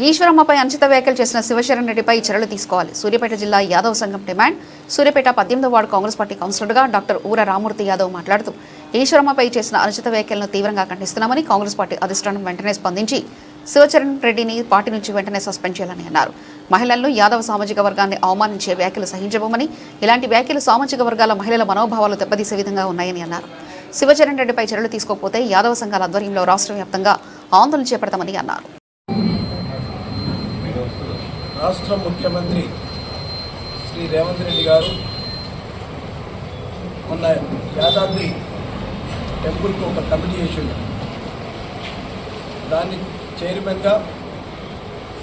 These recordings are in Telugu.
ఈశ్వరమ్మపై అనుచిత వ్యాఖ్యలు చేసిన శివశరణ్ రెడ్డిపై చర్యలు తీసుకోవాలి. సూర్యాపేట జిల్లా యాదవ్ సంఘం డిమాండ్. సూర్యాపేట 18వ వార్డు కాంగ్రెస్ పార్టీ కౌన్సిలర్గా డాక్టర్ ఊర రామూర్తి యాదవ్ మాట్లాడుతూ ఈశ్వరమ్మపై చేసిన అనుచిత వ్యాఖ్యలను తీవ్రంగా ఖండిస్తున్నామని, కాంగ్రెస్ పార్టీ అధిష్టానం వెంటనే స్పందించి శివశరణ్ రెడ్డిని పార్టీ నుంచి వెంటనే సస్పెండ్ చేయాలని అన్నారు. మహిళలను యాదవ్ సామాజిక వర్గాన్ని అవమానించే వ్యాఖ్యలు సహించబోమని, ఇలాంటి వ్యాఖ్యలు సామాజిక వర్గాల మహిళల మనోభావాలు దెబ్బతీసే విధంగా ఉన్నాయని అన్నారు. శివశరణ్ రెడ్డిపై చర్యలు తీసుకోకపోతే యాదవ సంఘాల ఆధ్వర్యంలో రాష్ట్ర వ్యాప్తంగా ఆందోళన చేపడతామని అన్నారు. రాష్ట్ర ముఖ్యమంత్రి శ్రీ రేవంత్ రెడ్డి గారు మొన్న యాదాద్రి టెంపుల్కి ఒక కమిటీ చేసిండు. దాన్ని చైర్మన్గా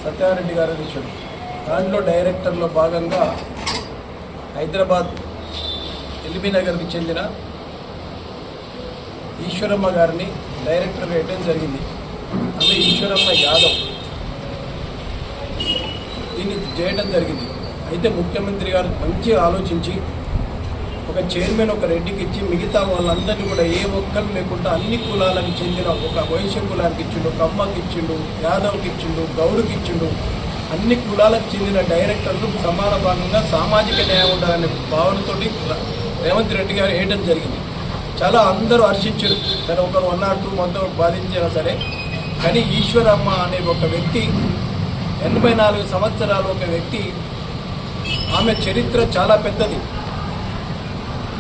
సత్యారెడ్డి గారు తెచ్చాడు. దాంట్లో డైరెక్టర్లో భాగంగా హైదరాబాద్ ఎల్బీ నగర్కి చెందిన ఈశ్వరమ్మ గారిని డైరెక్టర్గా వేయడం జరిగింది. అంటే ఈశ్వరమ్మ యాదవ్ దీన్ని చేయడం జరిగింది. అయితే ముఖ్యమంత్రి గారు మంచిగా ఆలోచించి ఒక చైర్మన్ ఒక రెడ్డికి ఇచ్చి మిగతా వాళ్ళందరినీ కూడా ఏ ఒక్కరు లేకుండా అన్ని కులాలకు చెందిన ఒక వైశ్య కులానికి ఇచ్చిండు, ఒక అమ్మకి ఇచ్చిండు, యాదవ్కి ఇచ్చిండు, గౌడుకి ఇచ్చిండు. అన్ని కులాలకు చెందిన డైరెక్టర్లు సమాన భాగంగా సామాజిక న్యాయం ఉండాలనే భావనతోటి రేవంత్ రెడ్డి గారు వేయడం జరిగింది. చాలా అందరూ హర్షించారు. సరే ఒకరు 1 or 2 మొత్తం బాధించినా సరే, కానీ ఈశ్వరమ్మ అనే ఒక వ్యక్తి 84 సంవత్సరాలు ఒక వ్యక్తి, ఆమె చరిత్ర చాలా పెద్దది.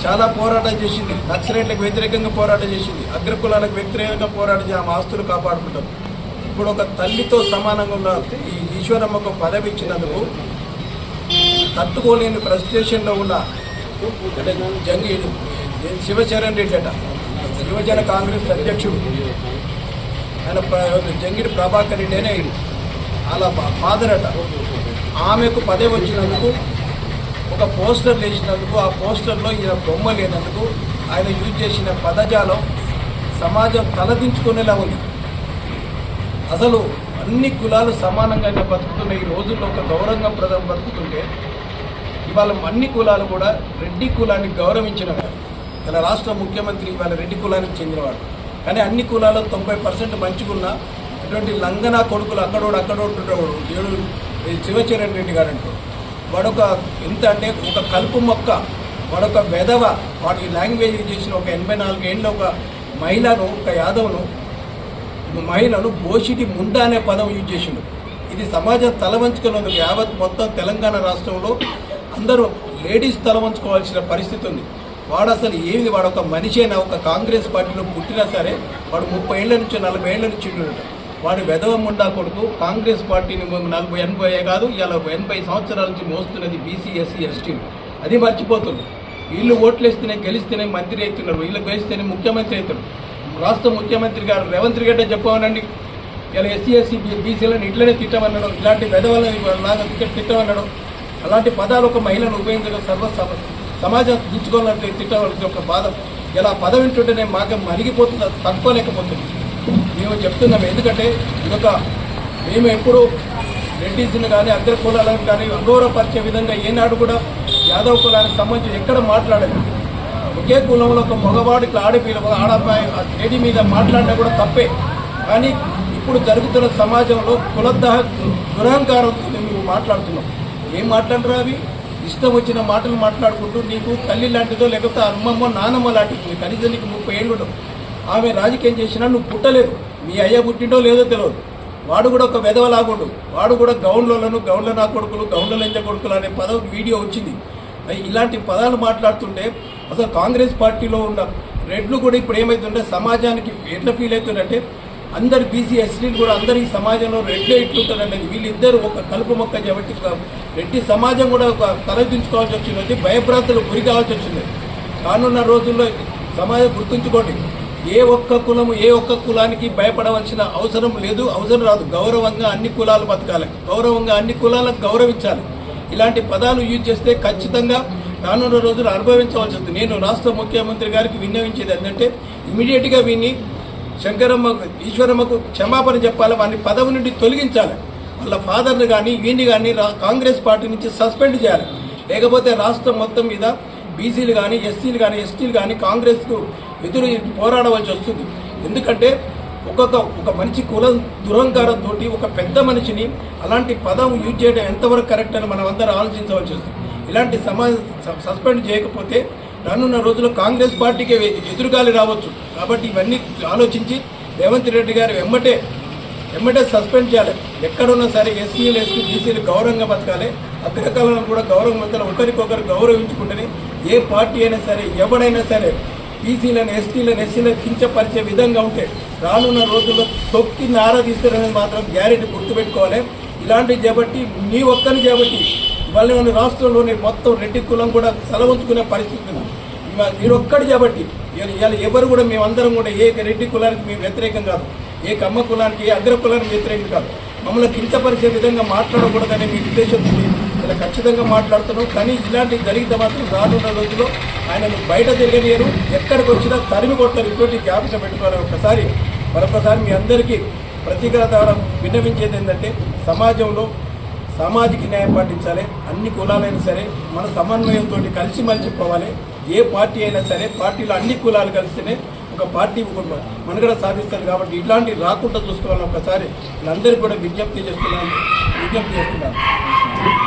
చాలా పోరాటం చేసింది. నక్సలైట్లకు వ్యతిరేకంగా పోరాటం చేసింది. అగ్రకులాలకు వ్యతిరేకంగా పోరాటం చేసి ఆమె ఆస్తులు కాపాడుకుంటాం. ఇప్పుడు ఒక తల్లితో సమానంగా ఉన్న ఈ ఈశ్వరమ్మకు పదవి ఇచ్చినందుకు తట్టుకోలేని ఫ్రస్ట్రేషన్లో ఉన్న అంటే శివశరణ్ రెడ్డి అట, యువజన కాంగ్రెస్ అధ్యక్షుడు, ఆయన జంగిడి ప్రభాకర్ రెడ్డి అనే అలా ఫాదర్ అట. ఆమెకు పదవి వచ్చినందుకు ఒక పోస్టర్ వేసినందుకు, ఆ పోస్టర్లో ఈయన బొమ్మ లేనందుకు ఆయన యూజ్ చేసిన పదజాలం సమాజం తలదించుకునేలా ఉంది. అసలు అన్ని కులాలు సమానంగానే బతుకుతున్న ఈ రోజుల్లో ఒక గౌరవప్రదం బతుకుతుంటే, ఇవాళ అన్ని కులాలు కూడా రెడ్డి కులాన్ని గౌరవించినవారు. ఇలా రాష్ట్ర ముఖ్యమంత్రి ఇవాళ రెడ్డి కులానికి చెందినవాడు. కానీ అన్ని కులాల్లో 90% మంచిగున్నా ఇటువంటి లంగనా కొడుకులు అక్కడోడు దేవుడు శివశరణ్ రెడ్డి గారు అంటారు. వాడొక ఎంత అంటే ఒక కలుపు మొక్క, వాడొక వెధవ. వాడు ఈ లాంగ్వేజ్ చేసిన ఒక 84 ఏళ్ళ ఒక మహిళను, ఒక యాదవ్ను మహిళను బోషిటి ముండా అనే పదం యూజ్ చేసిండు. ఇది సమాజం తలవంచుకున్నందుకు యావత్ మొత్తం తెలంగాణ రాష్ట్రంలో అందరూ లేడీస్ తలవంచుకోవాల్సిన పరిస్థితి ఉంది. వాడు అసలు ఏమిది, వాడు ఒక మనిషైనా ఒక కాంగ్రెస్ పార్టీలో పుట్టినా సరే వాడు 30 ఏళ్ల నుంచి 40 ఏళ్ల నుంచి ఉంటుంట. వాడు వెధవ ముండా కొడుకు. కాంగ్రెస్ పార్టీని 40-80 కాదు, ఇలా 80 సంవత్సరాల నుంచి మోస్తున్నది బీసీ, ఎస్సీ, ఎస్టీలు. అది మర్చిపోతుంది. వీళ్ళు ఓట్లేస్తేనే గెలిస్తేనే మంత్రి అవుతున్నారు, వీళ్ళు గెలిస్తేనే ముఖ్యమంత్రి అవుతారు. రాష్ట్ర ముఖ్యమంత్రి గారు రేవంత్ రెడ్డి చెప్పమనండి, ఇలా ఎస్సీ, ఎస్సీ, బీసీలను ఇట్లనే తిట్టమనడం, ఇలాంటి వెధవలని లాగా తిట్టమనడం, అలాంటి పదాలు ఒక మహిళను ఉపయోగించడం సమాజం దించుకోవాలంటే తిట్టవలసిన ఒక బాధ. ఇలా పదవి వింటుంటేనే మాకు మరిగిపోతుంది, తట్టుకోలేకపోతుంది. మేము చెప్తున్నాము. ఎందుకంటే ఇదొక మేము ఎప్పుడు రెడ్డిస్ని కానీ అగ్ర కులాలను కానీ అగౌరవపరిచే విధంగా ఏనాడు కూడా యాదవ్ కులానికి సంబంధించి ఎక్కడ మాట్లాడదు. ఒకే కులంలో ఒక మగవాడికి ఆడపాయ లేడీ మీద మాట్లాడినా కూడా తప్పే. కానీ ఇప్పుడు జరుగుతున్న సమాజంలో దురహంకారంతో మేము మాట్లాడుతున్నాం. ఏం మాట్లాడరు? అవి ఇష్టం వచ్చిన మాటలు మాట్లాడుకుంటూ, నీకు తల్లి లాంటిదో లేకపోతే అమ్మమ్మ నానమ్మ లాంటిది, కనీసం నీకు 30 ఏళ్ళు ఆమె రాజకీయం చేసినా నువ్వు పుట్టలేదు. మీ అయ్య పుట్టిండో లేదో తెలియదు. వాడు కూడా ఒక వెధవలాగుండు. వాడు కూడా గౌండ్ల నా కొడుకులు, గౌండ్ల లంచ కొడుకులు అనే పదం వీడియో వచ్చింది. ఇలాంటి పదాలు మాట్లాడుతుంటే అసలు కాంగ్రెస్ పార్టీలో ఉన్న రెడ్లు కూడా ఇప్పుడు ఏమవుతుంటే సమాజానికి ఎట్లా ఫీల్ అవుతుందంటే, అందరు బీసీ, ఎస్టీలు కూడా అందరు ఈ సమాజంలో రెడ్లే ఇట్లుంటారనేది. వీళ్ళిద్దరు ఒక కలుపు మొక్క కాబట్టి రెడ్డి సమాజం కూడా ఒక తలదించుకోవాల్సి వచ్చింది, భయభ్రాంతులు గురి కావాల్సి వచ్చింది. రానున్న రోజుల్లో సమాజం గుర్తుంచుకోండి, ఏ ఒక్క కులము ఏ ఒక్క కులానికి భయపడవలసిన అవసరం లేదు, అవసరం రాదు. గౌరవంగా అన్ని కులాలు బతకాలి, గౌరవంగా అన్ని కులాలకు గౌరవించాలి. ఇలాంటి పదాలు యూజ్ చేస్తే ఖచ్చితంగా రానున్న రోజులు అనుభవించవలసి వస్తుంది. నేను రాష్ట్ర ముఖ్యమంత్రి గారికి విన్నవించేది ఏంటంటే, ఇమీడియట్గా వీని ఈశ్వరమ్మకు క్షమాపణ చెప్పాలి, వారిని పదవి నుండి తొలగించాలి. వాళ్ళ ఫాదర్ని కానీ వీడిని కానీ కాంగ్రెస్ పార్టీ నుంచి సస్పెండ్ చేయాలి. లేకపోతే రాష్ట్రం మొత్తం మీద బీసీలు కానీ, ఎస్సీలు కానీ, ఎస్టీలు కానీ కాంగ్రెస్కు ఎదురు పోరాడవలసి వస్తుంది. ఎందుకంటే ఒక మంచి కుల దురహంకారంతో ఒక పెద్ద మనిషిని అలాంటి పదం యూజ్ చేయడం ఎంతవరకు కరెక్ట్ అని మనం అందరూ ఆలోచించవలసి వస్తుంది. ఇలాంటి సస్పెండ్ చేయకపోతే రానున్న రోజుల్లో కాంగ్రెస్ పార్టీకి ఎదురుగాలి రావచ్చు. కాబట్టి ఇవన్నీ ఆలోచించి రేవంత్ రెడ్డి గారు వెంబటే సస్పెండ్ చేయాలి. ఎక్కడున్నా సరే ఎస్సీలు బీసీలు గౌరవంగా బతకాలి. అగ్రకాలను కూడా గౌరవవంతులు ఒకరికొకరు గౌరవించుకుంటేనే ఏ పార్టీ అయినా సరే ఎవడైనా సరే బీసీలను ఎస్సీలను కించపరిచే విధంగా ఉంటే రానున్న రోజుల్లో తొక్కి నారాధిస్తారనేది మాత్రం గ్యారెంటీ గుర్తుపెట్టుకోవాలి. ఇలాంటివి చేపట్టి నీ ఒక్కరిని చేపట్టి ఇవాళ రాష్ట్రంలోని మొత్తం రెడ్డి కులం కూడా తలవంచుకునే పరిస్థితి ఉంది. మీరు ఒక్కటి చేపట్టి ఇవాళ ఎవరు కూడా మేమందరం కూడా ఏ రెడ్డి కులానికి మేము వ్యతిరేకం కాదు, ఏ కమ్మ కులానికి ఏ అగ్ర కులానికి వ్యతిరేకం కాదు. మమ్మల్ని కించపరిచే విధంగా మాట్లాడకూడదనే మీ ఉద్దేశం ఇలా ఖచ్చితంగా మాట్లాడుతున్నాం. కానీ ఇలాంటివి జరిగితే మాత్రం రానున్న రోజుల్లో ఆయనను బయట తిరగనియరు, ఎక్కడికి వచ్చినా తరిమి కొడతారు. ఇటువంటి జ్ఞాపకం పెట్టుకోవాలి. మరొకసారి మీ అందరికీ ప్రతీకార ద్వారా విన్నవించేది ఏంటంటే సమాజంలో సామాజిక న్యాయం పాటించాలి. అన్ని కులాలైనా సరే మన సమన్వయంతో కలిసి మలిచిపోవాలి. ఏ పార్టీ అయినా సరే పార్టీలో అన్ని కులాలు కలిస్తేనే ఒక పార్టీ మనుగడ సాధిస్తారు. కాబట్టి ఇట్లాంటివి రాకుండా చూసుకోవాలని ఒకసారి వీళ్ళందరికీ కూడా విజ్ఞప్తి చేస్తున్నాను.